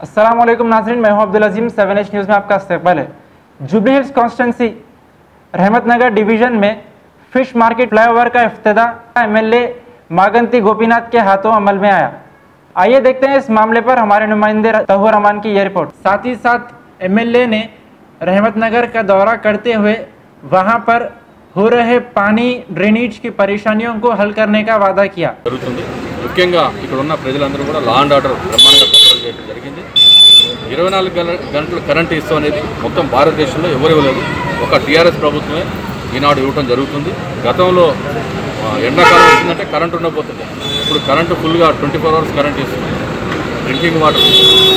अस्सलामुअलैकुम नाज़रीन, मैं हूं अब्दुल अजीम। 7H न्यूज़ में आपका इस्तकबाल है। Jubilee hills constituency Rahmat Nagar division में फिश मार्केट फ्लाईओवर का इफ्तिताह एमएलए मागंती गोपीनाथ के हाथों अमल में आया। आइए देखते हैं इस मामले पर हमारे नुमाइंदे तहूर रहमान की यह रिपोर्ट। साथ ही साथ एमएलए ने रहमतनगर का दौरा करते हुए वहां पर हो रहे पानी ड्रेनेज की परेशानियों को हल करने का वादा किया। ముఖ్యంగా ఇక్కడ ఉన్న ప్రజలందరూ కూడా లా అండ్ ఆర్డర్ బ్రహ్మాండంగా కంట్రోల్ చేయడం జరిగింది. 24 గంటలు కరెంట్ ఇస్తాం అనేది మొత్తం భారతదేశంలో ఎవరు ఇవ్వలేదు. ఒక టీఆర్ఎస్ ప్రభుత్వమే ఈనాడు ఇవ్వడం జరుగుతుంది. గతంలో ఎండాకాలం వచ్చిందంటే కరెంట్ ఉండబోతుంది. ఇప్పుడు కరెంటు ఫుల్గా 24 అవర్స్ కరెంట్ ఇస్తుంది. డ్రింకింగ్ వాటర్,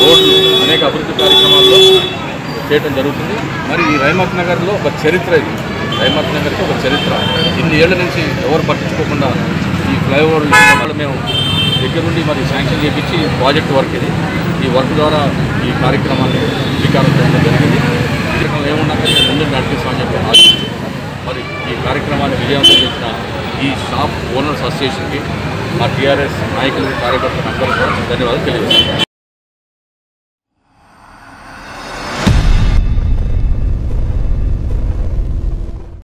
రోడ్లు, అనేక అభివృద్ధి కార్యక్రమాల్లో చేయడం జరుగుతుంది. మరి ఈ రహమత్ నగర్లో ఒక చరిత్ర, ఇది రహమత్ నగర్కి ఒక చరిత్ర. ఇన్ని ఏళ్ల నుంచి ఎవరు పట్టించుకోకుండా ఈ ఫ్లైఓవర్ వల్ల మేము దగ్గర నుండి మరి శాంక్షన్ చేయించి ప్రాజెక్ట్ వర్క్ ఇది. ఈ వర్క్ ద్వారా ఈ కార్యక్రమాన్ని శ్రీకారం చేయడం జరిగింది. కార్యక్రమం ఏమున్నా కానీ ముందు నడిపిస్తామని చెప్పి ఆశిస్తూ మరి ఈ కార్యక్రమాన్ని విజయవంతం చేసిన ఈ షాప్ ఓనర్స్ అసోసియేషన్కి మా టీఆర్ఎస్ నాయకులు, కార్యకర్తలు అందరూ కూడా ధన్యవాదాలు తెలియజేస్తాం.